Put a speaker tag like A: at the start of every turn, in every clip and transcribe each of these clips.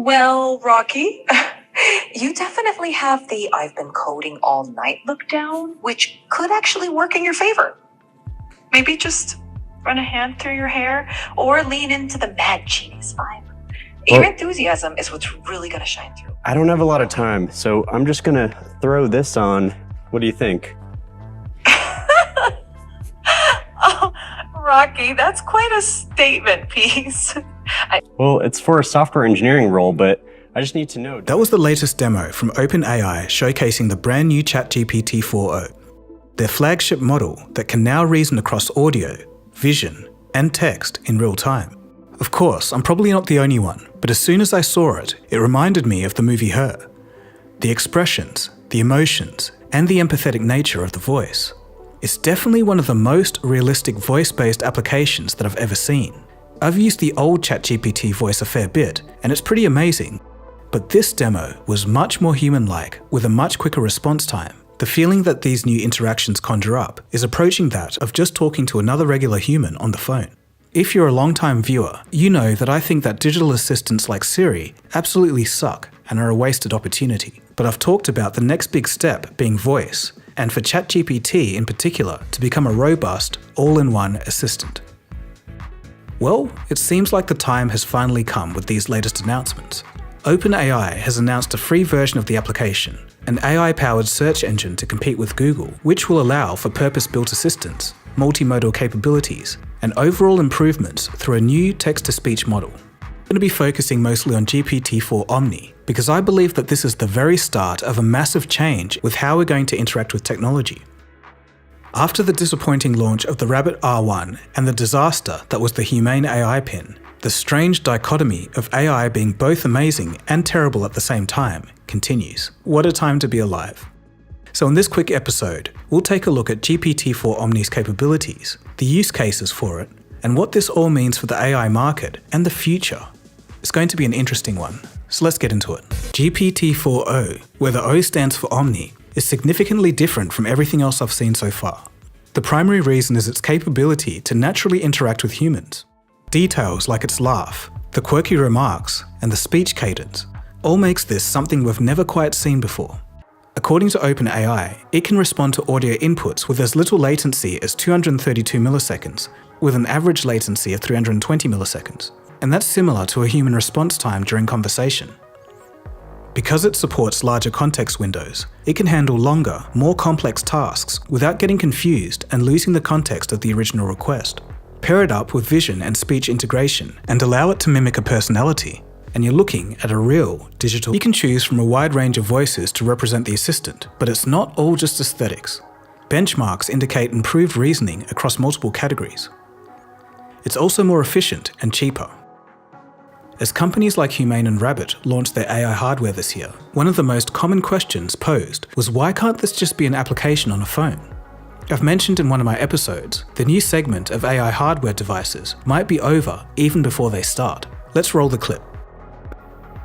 A: Well, Rocky, you definitely have the I've been coding all night look down, which could actually work in your favor. Maybe just run a hand through your hair or lean into the mad genius vibe. Your enthusiasm is what's really going to shine through.
B: I don't have a lot of time, so I'm just going to throw this on. What do you think?
A: Oh, Rocky, that's quite a statement piece.
B: Well, it's for a software engineering role, but I just need to know.
C: That was the latest demo from OpenAI showcasing the brand new ChatGPT-4o, their flagship model that can now reason across audio, vision, and text in real time. Of course, I'm probably not the only one, but as soon as I saw it, it reminded me of the movie Her. The expressions, the emotions, and the empathetic nature of the voice. It's definitely one of the most realistic voice-based applications that I've ever seen. I've used the old ChatGPT voice a fair bit, and it's pretty amazing. But this demo was much more human-like, with a much quicker response time. The feeling that these new interactions conjure up is approaching that of just talking to another regular human on the phone. If you're a long-time viewer, you know that I think that digital assistants like Siri absolutely suck and are a wasted opportunity. But I've talked about the next big step being voice, and for ChatGPT in particular to become a robust, all-in-one assistant. Well, it seems like the time has finally come with these latest announcements. OpenAI has announced a free version of the application, an AI-powered search engine to compete with Google, which will allow for purpose-built assistance, multimodal capabilities, and overall improvements through a new text-to-speech model. I'm going to be focusing mostly on GPT-4 Omni, because I believe that this is the very start of a massive change with how we're going to interact with technology. After the disappointing launch of the Rabbit R1 and the disaster that was the Humane AI pin, the strange dichotomy of AI being both amazing and terrible at the same time continues. What a time to be alive. So in this quick episode, we'll take a look at GPT-4 Omni's capabilities, the use cases for it, and what this all means for the AI market and the future. It's going to be an interesting one, so let's get into it. GPT-4o, where the O stands for Omni, is significantly different from everything else I've seen so far. The primary reason is its capability to naturally interact with humans. Details like its laugh, the quirky remarks, and the speech cadence all makes this something we've never quite seen before. According to OpenAI, it can respond to audio inputs with as little latency as 232 milliseconds, with an average latency of 320 milliseconds, and that's similar to a human response time during conversation. Because it supports larger context windows, it can handle longer, more complex tasks without getting confused and losing the context of the original request. Pair it up with vision and speech integration and allow it to mimic a personality, and you're looking at a real digital. You can choose from a wide range of voices to represent the assistant, but it's not all just aesthetics. Benchmarks indicate improved reasoning across multiple categories. It's also more efficient and cheaper. As companies like Humane and Rabbit launched their AI hardware this year, one of the most common questions posed was, why can't this just be an application on a phone? I've mentioned in one of my episodes, the new segment of AI hardware devices might be over even before they start. Let's roll the clip.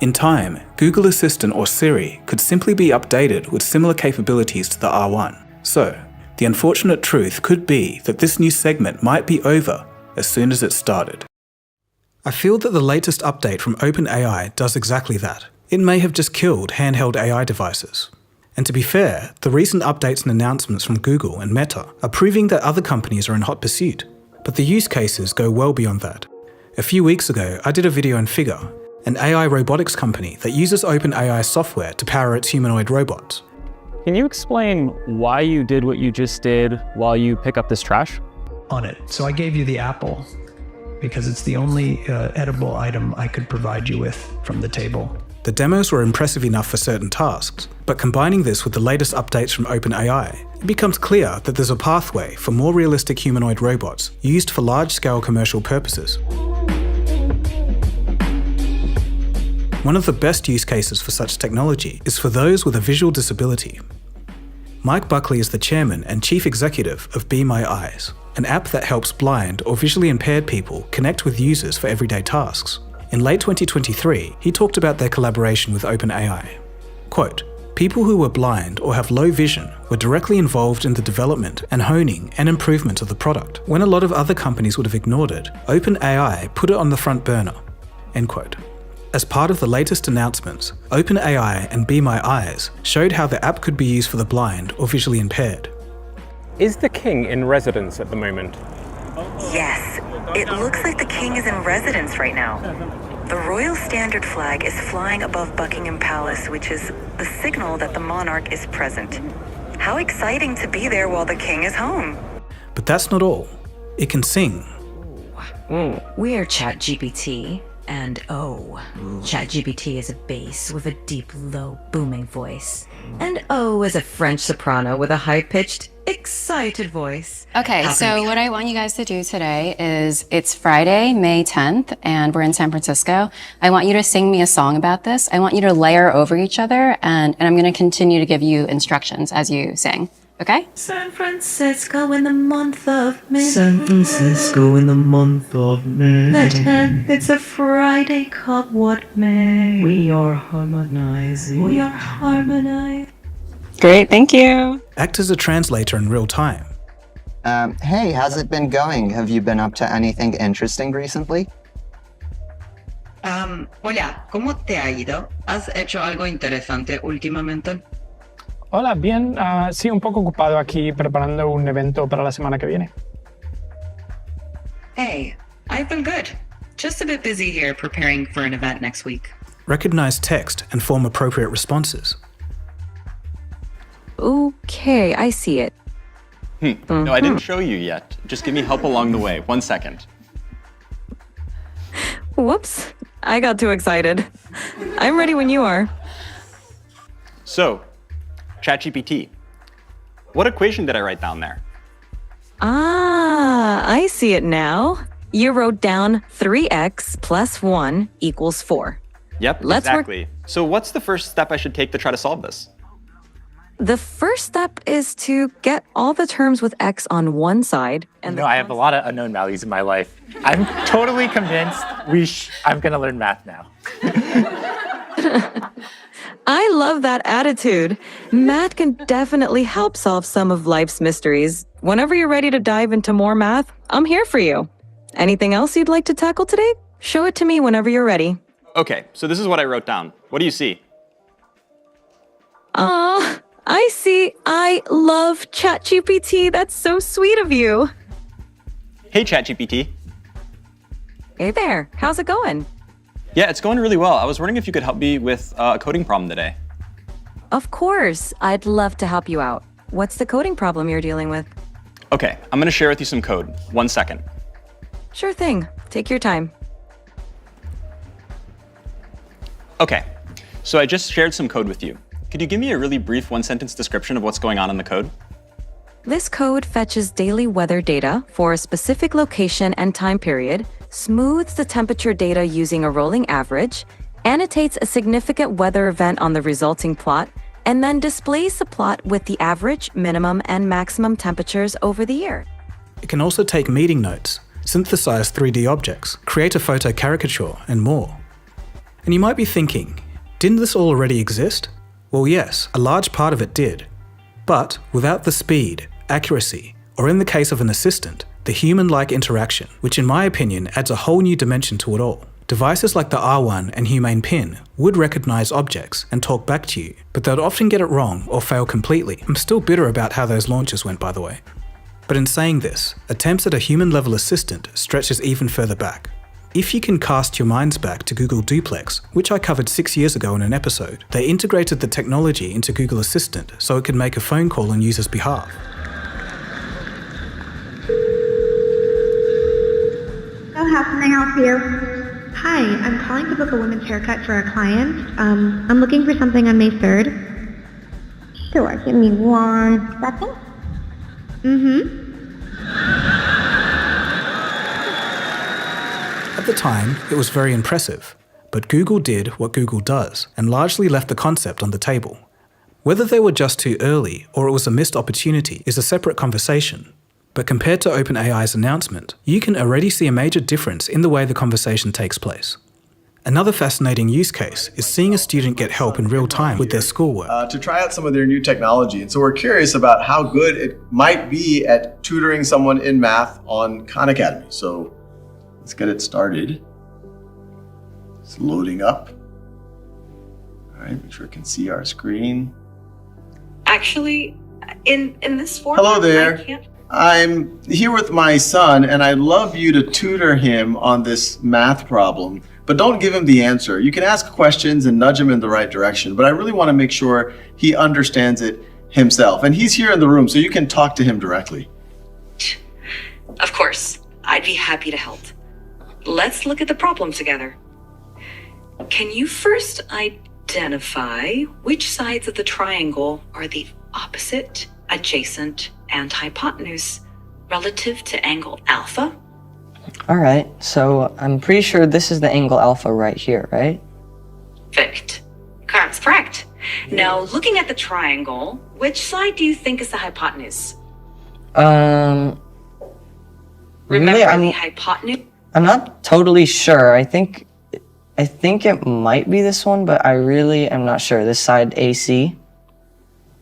C: In time, Google Assistant or Siri could simply be updated with similar capabilities to the R1. So, the unfortunate truth could be that this new segment might be over as soon as it started. I feel that the latest update from OpenAI does exactly that. It may have just killed handheld AI devices. And to be fair, the recent updates and announcements from Google and Meta are proving that other companies are in hot pursuit. But the use cases go well beyond that. A few weeks ago, I did a video on Figure, an AI robotics company that uses OpenAI software to power its humanoid robots.
D: Can you explain why you did what you just did while you pick up this trash?
E: On it. So I gave you the apple because it's the only edible item I could provide you with from the table.
C: The demos were impressive enough for certain tasks, but combining this with the latest updates from OpenAI, it becomes clear that there's a pathway for more realistic humanoid robots used for large-scale commercial purposes. One of the best use cases for such technology is for those with a visual disability. Mike Buckley is the chairman and chief executive of Be My Eyes, an app that helps blind or visually impaired people connect with users for everyday tasks. In late 2023, he talked about their collaboration with OpenAI. Quote, "People who were blind or have low vision were directly involved in the development and honing and improvement of the product. When a lot of other companies would have ignored it, OpenAI put it on the front burner." End quote. As part of the latest announcements, OpenAI and Be My Eyes showed how the app could be used for the blind or visually impaired.
F: Is the king in residence at the moment?
A: Yes, it looks like the king is in residence right now. The royal standard flag is flying above Buckingham Palace, which is a signal that the monarch is present. How exciting to be there while the king is home.
C: But that's not all. It can sing.
G: We're ChatGPT, and ChatGPT is a bass with a deep, low, booming voice. And is a French soprano with a high-pitched, excited voice.
H: Okay, so what I want you guys to do today is, it's Friday, May 10th, and we're in San Francisco. I want you to sing me a song about this. I want you to layer over each other, and I'm going to continue to give you instructions as you sing. Okay?
G: San Francisco in the month of May.
E: San Francisco in the month of May.
G: The 10th, it's a Friday, come what may.
E: We are harmonizing.
G: We are harmonizing.
H: Great, thank you.
C: Act as a translator in real time.
I: Hey, how's it been going? Have you been up to anything interesting recently?
G: Hola, ¿cómo te ha ido? ¿Has hecho algo interesante últimamente?
F: Hola, bien. Sí, un poco ocupado aquí preparando un evento para la semana que viene.
G: Hey, I've been good. Just a bit busy here preparing for an event next week.
C: Recognize text and form appropriate responses.
G: Okay, I see it.
J: No, I didn't show you yet. Just give me help along the way. 1 second.
G: Whoops, I got too excited. I'm ready when you are.
J: So, ChatGPT. What equation did I write down there?
G: I see it now. You wrote down 3x plus 1 equals 4.
J: Yep,
G: Let's
J: exactly. So what's the first step I should take to try to solve this?
G: The first step is to get all the terms with x on one side. And
F: I have a lot of unknown values in my life. I'm totally convinced I'm going to learn math now.
G: I love that attitude. Math can definitely help solve some of life's mysteries. Whenever you're ready to dive into more math, I'm here for you. Anything else you'd like to tackle today? Show it to me whenever you're ready.
J: Okay, so this is what I wrote down. What do you see?
G: I see. I love ChatGPT. That's so sweet of you.
J: Hey, ChatGPT.
G: Hey there. How's it going?
J: Yeah, it's going really well. I was wondering if you could help me with a coding problem today.
G: Of course. I'd love to help you out. What's the coding problem you're dealing with?
J: Okay, I'm going to share with you some code. 1 second.
G: Sure thing. Take your time.
J: Okay, so I just shared some code with you. Could you give me a really brief one-sentence description of what's going on in the code?
G: This code fetches daily weather data for a specific location and time period, smooths the temperature data using a rolling average, annotates a significant weather event on the resulting plot, and then displays the plot with the average, minimum, and maximum temperatures over the year.
C: It can also take meeting notes, synthesize 3D objects, create a photo caricature, and more. And you might be thinking, didn't this all already exist? Well, yes, a large part of it did. But without the speed, accuracy, or in the case of an assistant, the human-like interaction, which in my opinion adds a whole new dimension to it all. Devices like the R1 and Humane Pin would recognize objects and talk back to you, but they'd often get it wrong or fail completely. I'm still bitter about how those launches went, by the way. But in saying this, attempts at a human-level assistant stretches even further back. If you can cast your minds back to Google Duplex, which I covered 6 years ago in an episode, they integrated the technology into Google Assistant so it could make a phone call on users' behalf.
K: So how can I help you? Hi, I'm calling to book a women's haircut for a client. I'm looking for something on May 3rd. Sure, give me 1 second.
C: At the time, it was very impressive, but Google did what Google does and largely left the concept on the table. Whether they were just too early or it was a missed opportunity is a separate conversation. But compared to OpenAI's announcement, you can already see a major difference in the way the conversation takes place. Another fascinating use case is seeing a student get help in real time with their schoolwork.
L: To try out some of their new technology. And so we're curious about how good it might be at tutoring someone in math on Khan Academy. So let's get it started. It's loading up. All right, make sure I can see our screen.
A: Actually, in this format,
L: Hello there.
A: I can't.
L: I'm here with my son, and I'd love you to tutor him on this math problem, but don't give him the answer. You can ask questions and nudge him in the right direction, but I really want to make sure he understands it himself. And he's here in the room, so you can talk to him directly.
A: Of course, I'd be happy to help. Let's look at the problem together. Can you first identify which sides of the triangle are the opposite, adjacent, and hypotenuse relative to angle alpha?
M: All right, so I'm pretty sure this is the angle alpha right here, right?
A: Perfect. That's correct. Now, looking at the triangle, which side do you think is the hypotenuse?
M: Remember
A: the hypotenuse?
M: I'm not totally sure. I think it might be this one, but I really am not sure. This side AC?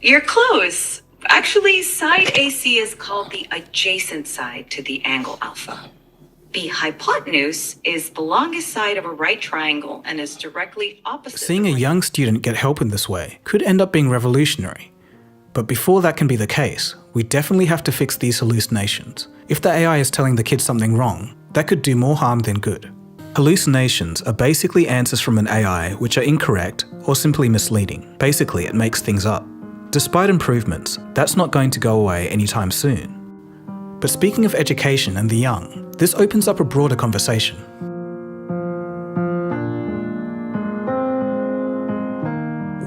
A: You're close. Actually, side AC is called the adjacent side to the angle alpha. The hypotenuse is the longest side of a right triangle and is directly opposite.
C: Seeing a young student get help in this way could end up being revolutionary. But before that can be the case, we definitely have to fix these hallucinations. If the AI is telling the kid something wrong, that could do more harm than good. Hallucinations are basically answers from an AI which are incorrect or simply misleading. Basically, it makes things up. Despite improvements, that's not going to go away anytime soon. But speaking of education and the young, this opens up a broader conversation.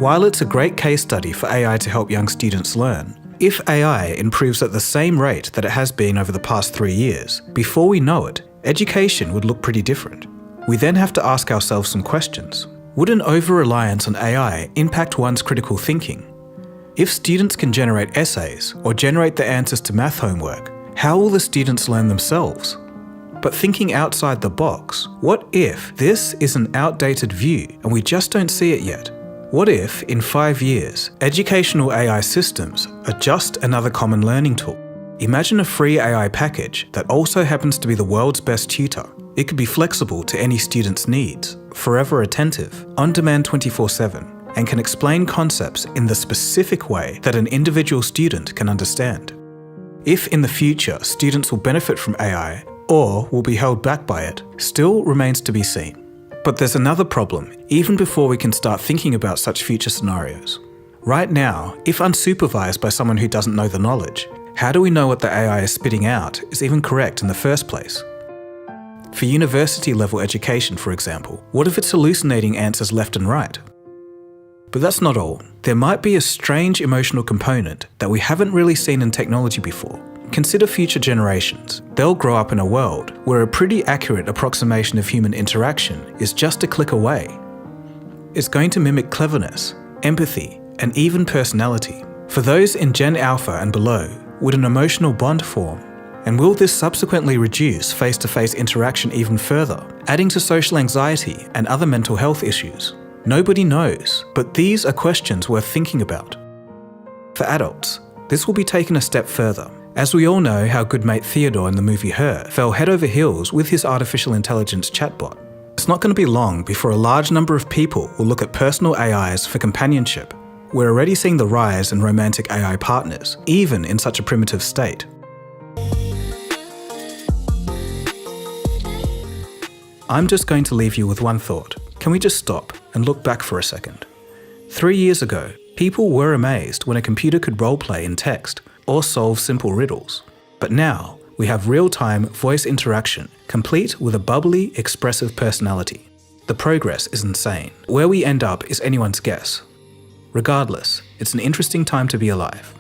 C: While it's a great case study for AI to help young students learn, if AI improves at the same rate that it has been over the past 3 years, before we know it, education would look pretty different. We then have to ask ourselves some questions. Would an over-reliance on AI impact one's critical thinking? If students can generate essays or generate the answers to math homework, how will the students learn themselves? But thinking outside the box, what if this is an outdated view and we just don't see it yet? What if, in 5 years, educational AI systems are just another common learning tool? Imagine a free AI package that also happens to be the world's best tutor. It could be flexible to any student's needs, forever attentive, on-demand 24/7, and can explain concepts in the specific way that an individual student can understand. If in the future students will benefit from AI or will be held back by it, still remains to be seen. But there's another problem, even before we can start thinking about such future scenarios. Right now, if unsupervised by someone who doesn't know the knowledge, how do we know what the AI is spitting out is even correct in the first place? For university-level education, for example, what if it's hallucinating answers left and right? But that's not all. There might be a strange emotional component that we haven't really seen in technology before. Consider future generations. They'll grow up in a world where a pretty accurate approximation of human interaction is just a click away. It's going to mimic cleverness, empathy, and even personality. For those in Gen Alpha and below, would an emotional bond form? And will this subsequently reduce face-to-face interaction even further, adding to social anxiety and other mental health issues? Nobody knows, but these are questions worth thinking about. For adults, this will be taken a step further. As we all know how good mate Theodore in the movie Her fell head over heels with his artificial intelligence chatbot. It's not going to be long before a large number of people will look at personal AIs for companionship. We're already seeing the rise in romantic AI partners, even in such a primitive state. I'm just going to leave you with one thought. Can we just stop and look back for a second? 3 years ago, people were amazed when a computer could roleplay in text or solve simple riddles. But now, we have real-time voice interaction, complete with a bubbly, expressive personality. The progress is insane. Where we end up is anyone's guess. Regardless, it's an interesting time to be alive.